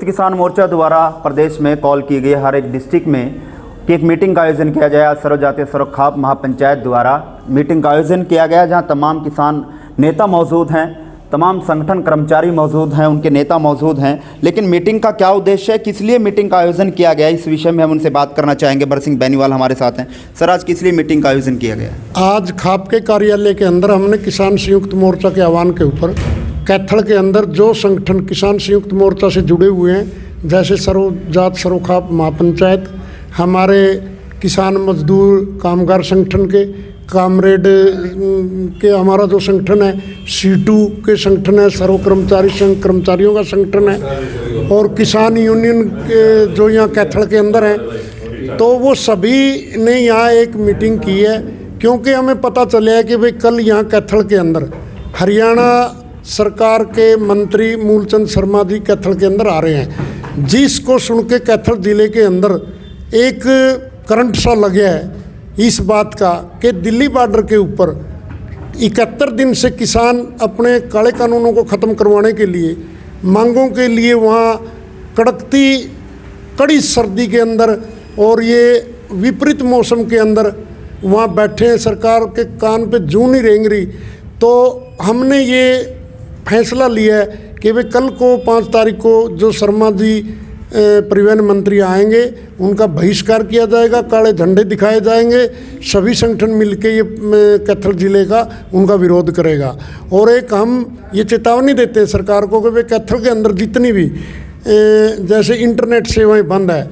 किसान मोर्चा द्वारा प्रदेश में कॉल की गई हर एक डिस्ट्रिक्ट में कि एक मीटिंग का आयोजन किया जाए। सर्व जातीय सर्व खाप महापंचायत द्वारा मीटिंग का आयोजन किया गया, जहां तमाम किसान नेता मौजूद हैं, तमाम संगठन कर्मचारी मौजूद हैं, उनके नेता मौजूद हैं। लेकिन मीटिंग का क्या उद्देश्य है, किस लिए मीटिंग का आयोजन किया गया, इस विषय में हम उनसे बात करना चाहेंगे। बरसिंह बेनीवाल हमारे साथ हैं। सर, आज किस लिए मीटिंग का आयोजन किया गया? आज खाप के कार्यालय के अंदर हमने किसान संयुक्त मोर्चा के आह्वान के ऊपर कैथल के अंदर जो संगठन किसान संयुक्त मोर्चा से जुड़े हुए हैं, जैसे सर्व जात सर्व खाप महापंचायत, हमारे किसान मजदूर कामगार संगठन के कामरेड के हमारा जो संगठन है, C2 के संगठन है, सर्व कर्मचारी संघ कर्मचारियों का संगठन है, और किसान यूनियन के जो यहाँ कैथल के अंदर हैं, तो वो सभी ने यहाँ एक मीटिंग की है। क्योंकि हमें पता चला है कि भाई कल यहाँ कैथल के अंदर हरियाणा सरकार के मंत्री मूलचंद शर्मा जी कैथल के अंदर आ रहे हैं, जिसको सुन के कैथल ज़िले के अंदर एक करंट सा लग गया है इस बात का कि दिल्ली बॉर्डर के ऊपर 71 दिन से किसान अपने काले कानूनों को ख़त्म करवाने के लिए, मांगों के लिए वहाँ कड़कती कड़ी सर्दी के अंदर और ये विपरीत मौसम के अंदर वहाँ बैठे हैं, सरकार के कान पे जूं नहीं रेंग रही। तो हमने ये फैसला लिया है कि वे कल को 5 तारीख को जो शर्मा जी परिवहन मंत्री आएंगे, उनका बहिष्कार किया जाएगा, काले झंडे दिखाए जाएंगे, सभी संगठन मिलके ये कैथल जिले का उनका विरोध करेगा। और एक हम ये चेतावनी देते हैं सरकार को कि वे कैथल के अंदर जितनी भी जैसे इंटरनेट सेवाएं बंद है,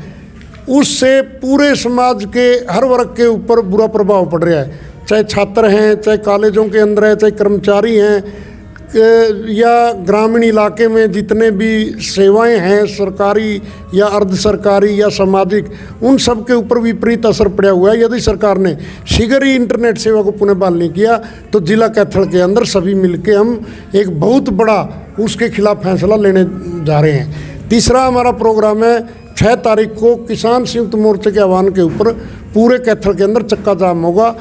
उससे पूरे समाज के हर वर्ग के ऊपर बुरा प्रभाव पड़ रहा है, चाहे छात्र हैं, चाहे कॉलेजों के अंदर है, चाहे कर्मचारी हैं, या ग्रामीण इलाके में जितने भी सेवाएं हैं सरकारी या अर्ध सरकारी या सामाजिक, उन सब के ऊपर विपरीत असर पड़ा हुआ है। यदि सरकार ने शीघ्र ही इंटरनेट सेवा को पुनः बहाल नहीं किया तो जिला कैथल के अंदर सभी मिलके हम एक बहुत बड़ा उसके खिलाफ फैसला लेने जा रहे हैं। तीसरा हमारा प्रोग्राम है 6 तारीख को किसान संयुक्त मोर्चे के आह्वान के ऊपर पूरे कैथल के अंदर चक्का जाम होगा।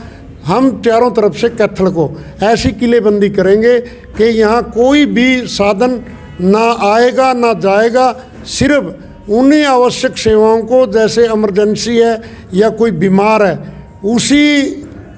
हम चारों तरफ से कैथल को ऐसी किलेबंदी करेंगे कि यहाँ कोई भी साधन ना आएगा ना जाएगा, सिर्फ उन्हीं आवश्यक सेवाओं को, जैसे इमरजेंसी है या कोई बीमार है, उसी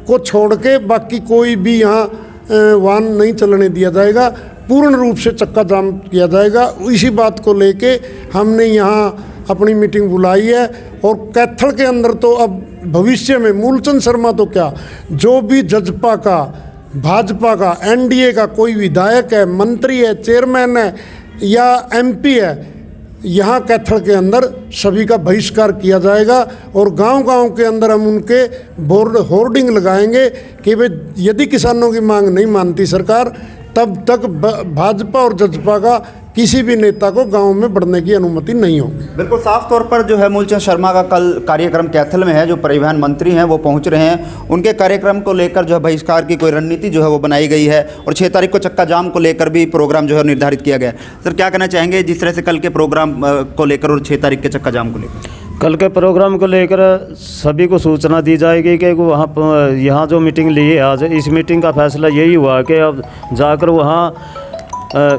को छोड़ के बाकी कोई भी यहाँ वाहन नहीं चलने दिया जाएगा। पूर्ण रूप से चक्का जाम किया जाएगा। इसी बात को लेके हमने यहाँ अपनी मीटिंग बुलाई है। और कैथल के अंदर तो अब भविष्य में मूलचंद शर्मा तो क्या, जो भी जजपा का, भाजपा का, NDA का कोई विधायक है, मंत्री है, चेयरमैन है या MP है, यहाँ कैथल के अंदर सभी का बहिष्कार किया जाएगा। और गांव-गांव के अंदर हम उनके बोर्ड होर्डिंग लगाएंगे कि वे यदि किसानों की मांग नहीं मानती सरकार, तब तक भाजपा और जजपा का किसी भी नेता को गांव में बढ़ने की अनुमति नहीं होगी। बिल्कुल साफ तौर पर जो है मूलचंद शर्मा का कल कार्यक्रम कैथल में है, जो परिवहन मंत्री हैं वो पहुंच रहे हैं। उनके कार्यक्रम को लेकर जो है बहिष्कार की कोई रणनीति जो है वो बनाई गई है, और 6 तारीख को चक्का जाम को लेकर भी प्रोग्राम जो है निर्धारित किया गया है। सर, क्या कहना चाहेंगे जिस तरह से कल के प्रोग्राम को लेकर और 6 तारीख के चक्का जाम को लेकर? कल के प्रोग्राम को लेकर सभी को सूचना दी जाएगी कि वहाँ यहाँ जो मीटिंग ली है आज, इस मीटिंग का फैसला यही हुआ कि अब जाकर वहाँ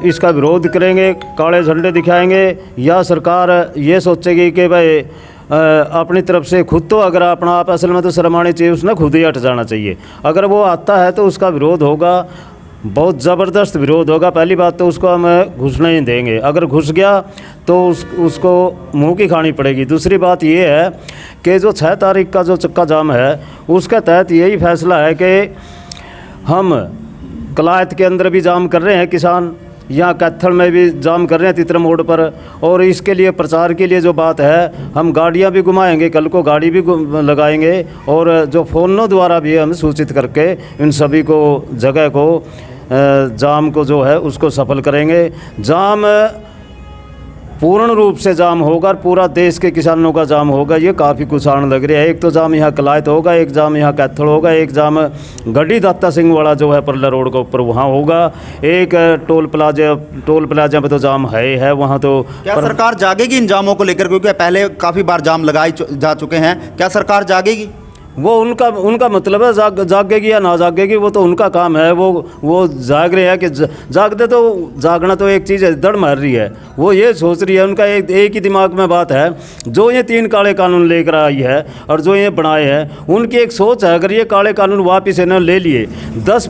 इसका विरोध करेंगे, काले झंडे दिखाएंगे, या सरकार ये सोचेगी कि भाई अपनी तरफ से खुद तो अगर अपना आप असल में तो शर्मानी चाहिए, उसने खुद ही हट जाना चाहिए। अगर वो आता है तो उसका विरोध होगा, बहुत ज़बरदस्त विरोध होगा। पहली बात तो उसको हम घुसने ही देंगे, अगर घुस गया तो उसको मुंह की खानी पड़ेगी। दूसरी बात ये है कि जो 6 तारीख का जो चक्का जाम है, उसके तहत यही फैसला है कि हम कलायत के अंदर भी जाम कर रहे हैं, किसान यहाँ कैथल में भी जाम कर रहे हैं तितर मोड़ पर। और इसके लिए प्रचार के लिए जो बात है, हम गाड़ियाँ भी घुमाएंगे, कल को गाड़ी भी लगाएंगे, और जो फ़ोनों द्वारा भी हम सूचित करके इन सभी को जगह को जाम को जो है उसको सफल करेंगे। जाम पूर्ण रूप से जाम होगा और पूरा देश के किसानों का जाम होगा, ये काफ़ी कुछ आने लग रहा है। एक तो जाम यहाँ कलायत होगा, एक जाम यहाँ कैथल होगा, एक जाम गढ़ी दाता सिंह वाला जो है परला रोड के ऊपर वहाँ होगा, एक टोल प्लाजा पे तो जाम है वहाँ। तो क्या सरकार जागेगी इन जामों को लेकर, क्योंकि पहले काफ़ी बार जाम लगाए जा चुके हैं, क्या सरकार जागेगी? वो उनका मतलब है जागेगी या ना जागेगी, वो तो उनका काम है। वो जाग रहे हैं कि जागते तो जागना तो एक चीज़ है, दड़ मार रही है, वो ये सोच रही है। उनका एक ही दिमाग में बात है, जो ये 3 काले कानून लेकर आई है और जो ये बनाए हैं, उनकी एक सोच है अगर ये काले कानून वापस इन्होंने ले लिए, 10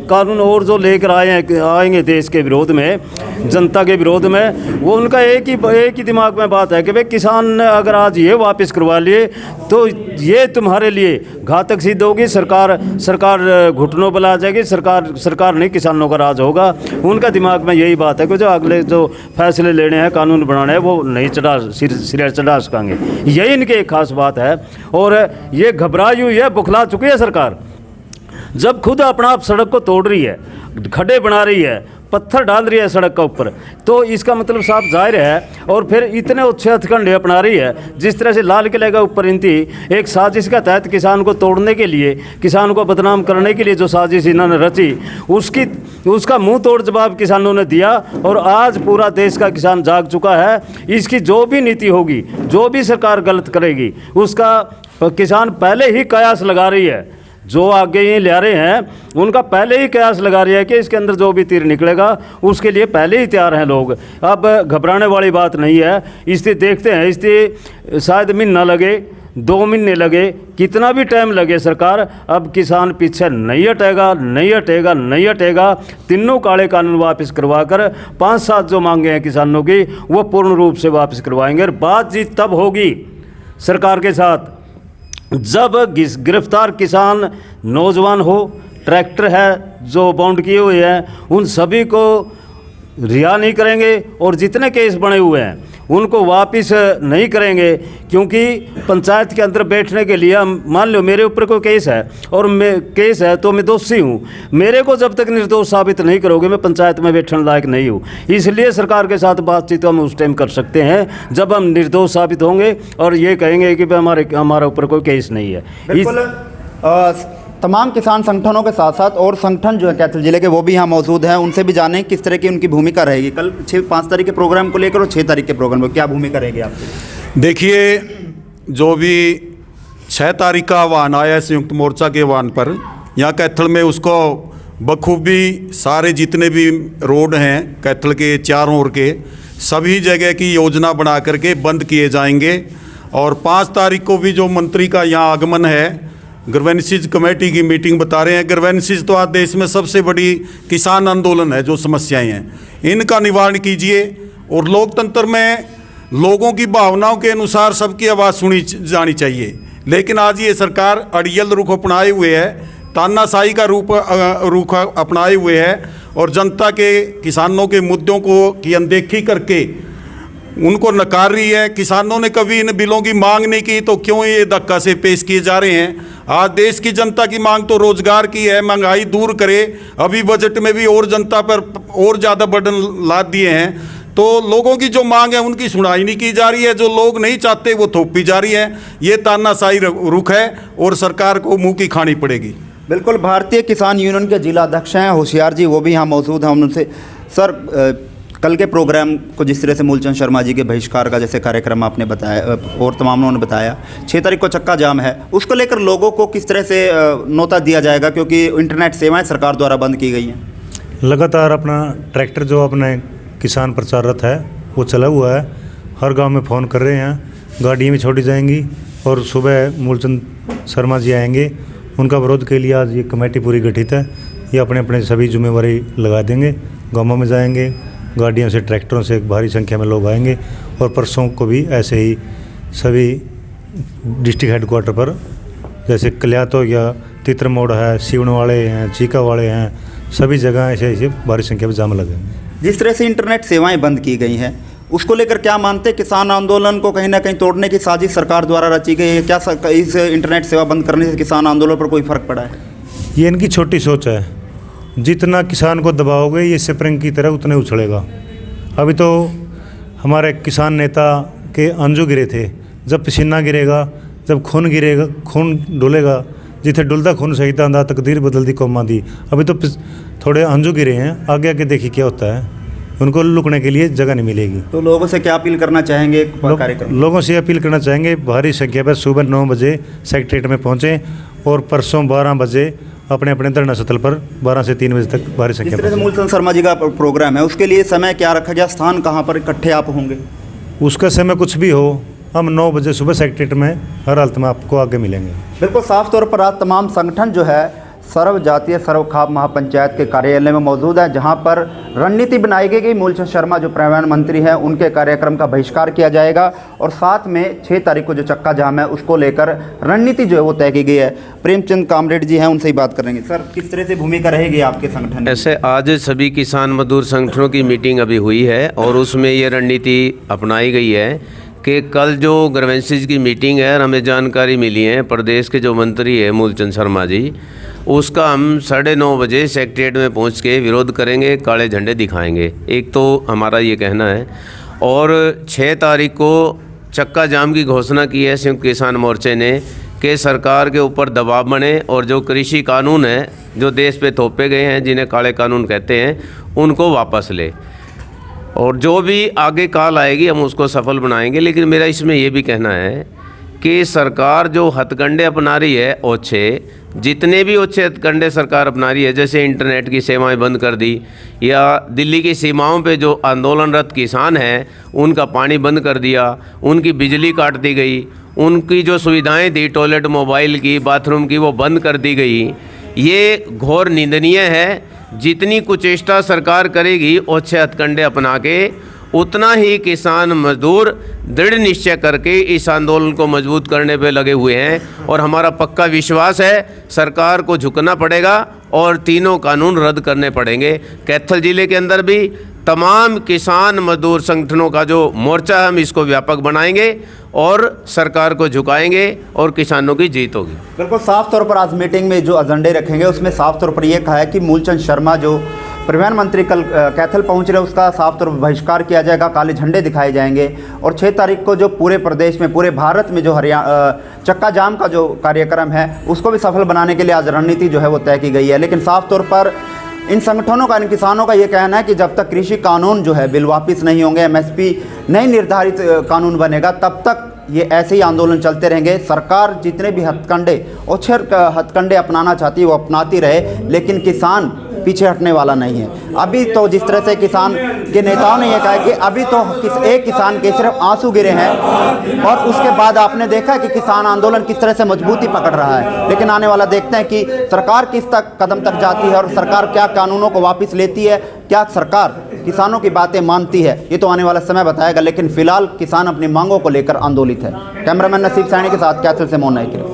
कानून और जो लेकर आएंगे देश के विरोध में, जनता के विरोध में, वो उनका एक ही दिमाग में बात है कि भाई किसान ने अगर आज ये वापस करवा लिए तो ये तुम्हारे लिए घातक सिद्ध होगी। सरकार घुटनों पर आ जाएगी, सरकार नहीं, किसानों का राज होगा। उनका दिमाग में यही बात है कि जो अगले जो फैसले लेने हैं, कानून बनाने हैं, वो नहीं सिर चढ़ा सकेंगे। यही इनकी एक खास बात है। और ये घबराई हुई है, बुखला चुकी है सरकार। जब खुद अपना आप सड़क को तोड़ रही है, खड्डे बना रही है, पत्थर डाल रही है सड़क के ऊपर, तो इसका मतलब साफ जाहिर है। और फिर इतने अच्छे हथकंडे अपना रही है, जिस तरह से लाल किले का ऊपर इनकी एक साजिश का तहत किसान को तोड़ने के लिए, किसान को बदनाम करने के लिए जो साजिश इन्होंने रची, उसका मुंह तोड़ जवाब किसानों ने दिया। और आज पूरा देश का किसान जाग चुका है। इसकी जो भी नीति होगी, जो भी सरकार गलत करेगी, उसका किसान पहले ही कयास लगा रही है। जो आगे ये ले रहे हैं उनका पहले ही कयास लगा रही है कि इसके अंदर जो भी तीर निकलेगा उसके लिए पहले ही तैयार हैं लोग। अब घबराने वाली बात नहीं है। इससे देखते हैं, इससे शायद महीना लगे, 2 महीने लगे, कितना भी टाइम लगे सरकार, अब किसान पीछे नहीं हटेगा, नहीं हटेगा, नहीं हटेगा। तीनों काले कानून वापस करवा कर 5-7 जो मांगे हैं किसानों की, वो पूर्ण रूप से वापस करवाएंगे। और बातचीत तब होगी सरकार के साथ जब गिरफ्तार किसान नौजवान हो, ट्रैक्टर है जो बाउंड किए हुए हैं, उन सभी को रिहा नहीं करेंगे। और जितने केस बने हुए हैं उनको वापस नहीं करेंगे। क्योंकि पंचायत के अंदर बैठने के लिए, मान लो मेरे ऊपर कोई केस है और केस है तो मैं दोषी हूँ, मेरे को जब तक निर्दोष साबित नहीं करोगे मैं पंचायत में बैठने लायक नहीं हूँ। इसलिए सरकार के साथ बातचीत हम उस टाइम कर सकते हैं जब हम निर्दोष साबित होंगे और ये कहेंगे कि हमारे ऊपर कोई केस नहीं है। बिल्कुल तमाम किसान संगठनों के साथ साथ और संगठन जो है कैथल जिले के, वो भी यहाँ मौजूद हैं। उनसे भी जानें किस तरह की उनकी भूमिका रहेगी कल 5 तारीख के प्रोग्राम को लेकर और 6 तारीख के प्रोग्राम को, क्या भूमिका रहेगी आपकी? देखिए, जो भी 6 तारीख का आह्वान आया है संयुक्त मोर्चा के आह्वान पर, यहाँ कैथल में उसको बखूबी सारे जितने भी रोड हैं कैथल के चारों ओर के, सभी जगह की योजना बना करके बंद किए जाएंगे। और 5 तारीख को भी जो मंत्री का यहाँ आगमन है, ग्रीवेंसेस कमेटी की मीटिंग बता रहे हैं। ग्रीवेंसेस तो आज देश में सबसे बड़ी किसान आंदोलन है, जो समस्याएं हैं इनका निवारण कीजिए। और लोकतंत्र में लोगों की भावनाओं के अनुसार सबकी आवाज़ सुनी जानी चाहिए। लेकिन आज ये सरकार अड़ियल रुख अपनाए हुए है, तानाशाही का रुख अपनाए हुए है और जनता के, किसानों के मुद्दों को की अनदेखी करके उनको नकार रही है। किसानों ने कभी इन बिलों की मांग नहीं की तो क्यों ये धक्का से पेश किए जा रहे हैं? आज देश की जनता की मांग तो रोजगार की है, महंगाई दूर करे। अभी बजट में भी और जनता पर और ज़्यादा बर्डन लाद दिए हैं, तो लोगों की जो मांग है उनकी सुनाई नहीं की जा रही है। जो लोग नहीं चाहते वो थोपी जा रही है। ये तानाशाही रुख है और सरकार को मुंह की खानी पड़ेगी। बिल्कुल, भारतीय किसान यूनियन के जिला अध्यक्ष हैं होशियार जी, वो भी यहाँ मौजूद हैं। उनसे सर, कल के प्रोग्राम को जिस तरह से मूलचंद शर्मा जी के बहिष्कार का जैसे कार्यक्रम आपने बताया और तमाम ने बताया, 6 तारीख को चक्का जाम है, उसको लेकर लोगों को किस तरह से नोता दिया जाएगा? क्योंकि इंटरनेट सेवाएं सरकार द्वारा बंद की गई हैं। लगातार अपना ट्रैक्टर जो अपने किसान प्रचार रथ है वो चला हुआ है, हर गांव में फ़ोन कर रहे हैं, गाड़ियाँ भी छोड़ी जाएंगी और सुबह मूलचंद शर्मा जी आएंगे। उनका विरोध के लिए आज ये कमेटी पूरी गठित है। ये अपने अपने सभी जिम्मेवारी लगा देंगे, गाँवों में जाएंगे, गाड़ियों से, ट्रैक्टरों से एक भारी संख्या में लोग आएंगे। और परसों को भी ऐसे ही सभी डिस्ट्रिक्ट हेडक्वार्टर पर, जैसे कल्यातो या तित्रमोड़ है, सिवनवाड़े हैं, चीकावाड़े हैं, सभी जगह ऐसे ऐसे भारी संख्या में जाम लगेंगे। जिस तरह से इंटरनेट सेवाएं बंद की गई हैं, उसको लेकर क्या मानते? किसान आंदोलन को कहीं ना कहीं तोड़ने की साजिश सरकार द्वारा रची गई है क्या? इस इंटरनेट सेवा बंद करने से किसान आंदोलन पर कोई फ़र्क पड़ा है? ये इनकी छोटी सोच है। जितना किसान को दबाओगे ये स्प्रिंग की तरह उतने उछलेगा। अभी तो हमारे किसान नेता के अंजू गिरे थे। जब पसीना गिरेगा, जब खून गिरेगा, खून डुलेगा, जिथे डुलदा खून सहीदा आंदा तकदीर बदलती कौमां दी। अभी तो थोड़े अंजू गिरे हैं, आगे आगे देखिए क्या होता है। उनको लुकने के लिए जगह नहीं मिलेगी। तो लोगों से क्या अपील करना चाहेंगे कार्यक्रम? लोगों से अपील करना चाहेंगे भारी संख्या पर सुबह 9 बजे सेक्रेटरीट में पहुँचें और परसों 12 बजे अपने अपने धरना स्थल पर 12 से 3 बजे तक भारी संख्या जिस तरह से पर। मूलचंद शर्मा जी का प्रोग्राम है, उसके लिए समय क्या रखा गया, स्थान कहाँ पर इकट्ठे आप होंगे? उसका समय कुछ भी हो, हम 9 बजे सुबह सेक्रेटरीट में हर हालत में आपको आगे मिलेंगे। बिल्कुल साफ तौर पर आज तमाम संगठन जो है सर्व जातीय सर्व खाप महापंचायत के कार्यालय में मौजूद है, जहां पर रणनीति बनाई गई। मूलचंद शर्मा जो परिवहन मंत्री हैं, उनके कार्यक्रम का बहिष्कार किया जाएगा और साथ में 6 तारीख को जो चक्का जाम है उसको लेकर रणनीति जो है वो तय की गई है। प्रेमचंद कामरेड जी हैं, उनसे ही बात करेंगे। सर, किस तरह से भूमिका रहेगी आपके संगठन? ऐसे आज सभी किसान मजदूर संगठनों की मीटिंग अभी हुई है और उसमें ये रणनीति अपनाई गई है कि कल जो ग्रीवेंसेस की मीटिंग है और हमें जानकारी मिली है प्रदेश के जो मंत्री है मूलचंद शर्मा जी, उसका हम 9:30 बजे सेक्रेटरीट में पहुंच के विरोध करेंगे, काले झंडे दिखाएंगे। एक तो हमारा ये कहना है। और 6 तारीख को चक्का जाम की घोषणा की है संयुक्त किसान मोर्चे ने कि सरकार के ऊपर दबाव बने और जो कृषि कानून है जो देश पे थोपे गए हैं, जिन्हें काले कानून कहते हैं, उनको वापस ले और जो भी आगे काल आएगी हम उसको सफल बनाएंगे। लेकिन मेरा इसमें ये भी कहना है कि सरकार जो हथकंडे अपना रही है, ओछे जितने भी ओछे हथकंडे सरकार अपना रही है, जैसे इंटरनेट की सेवाएं बंद कर दी या दिल्ली की सीमाओं पे जो आंदोलनरत किसान हैं उनका पानी बंद कर दिया, उनकी बिजली काट दी गई, उनकी जो सुविधाएं थी टॉयलेट मोबाइल की बाथरूम की वो बंद कर दी गई, ये घोर निंदनीय है। जितनी कुचेष्टा सरकार करेगी ओछे हथकंडे अपना के, उतना ही किसान मजदूर दृढ़ निश्चय करके इस आंदोलन को मजबूत करने पे लगे हुए हैं और हमारा पक्का विश्वास है सरकार को झुकना पड़ेगा और तीनों कानून रद्द करने पड़ेंगे। कैथल जिले के अंदर भी तमाम किसान मजदूर संगठनों का जो मोर्चा है हम इसको व्यापक बनाएंगे और सरकार को झुकाएंगे और किसानों की जीत होगी। बिल्कुल साफ तौर पर आज मीटिंग में जो एजेंडे रखेंगे उसमें साफ तौर पर यह कहा है कि मूलचंद शर्मा जो परिवहन मंत्री कल कैथल पहुंच रहे, उसका साफ तौर पर बहिष्कार किया जाएगा, काले झंडे दिखाए जाएंगे और 6 तारीख को जो पूरे प्रदेश में, पूरे भारत में जो चक्का जाम का जो कार्यक्रम है उसको भी सफल बनाने के लिए आज रणनीति जो है वो तय की गई है। लेकिन साफ तौर पर इन संगठनों का, इन किसानों का ये कहना है कि जब तक कृषि कानून जो है बिल वापिस नहीं होंगे, MSP नहीं निर्धारित कानून बनेगा, तब तक ये ऐसे ही आंदोलन चलते रहेंगे। सरकार जितने भी हथकंडे, ओछर हथकंडे अपनाना चाहती है वो अपनाती रहे, लेकिन किसान पीछे हटने वाला नहीं है। अभी तो जिस तरह से किसान के नेताओं ने यह कहा कि अभी तो एक किसान के सिर्फ आंसू गिरे हैं और उसके बाद आपने देखा कि किसान आंदोलन किस तरह से मजबूती पकड़ रहा है। लेकिन आने वाला देखते हैं कि सरकार किस कदम तक जाती है और सरकार क्या कानूनों को वापस लेती है, क्या सरकार किसानों की बातें मानती है, ये तो आने वाला समय बताएगा। लेकिन फिलहाल किसान अपनी मांगों को लेकर आंदोलित है। कैमरामैन नसीब सैनी के साथ कैथल से मोहन नाइक।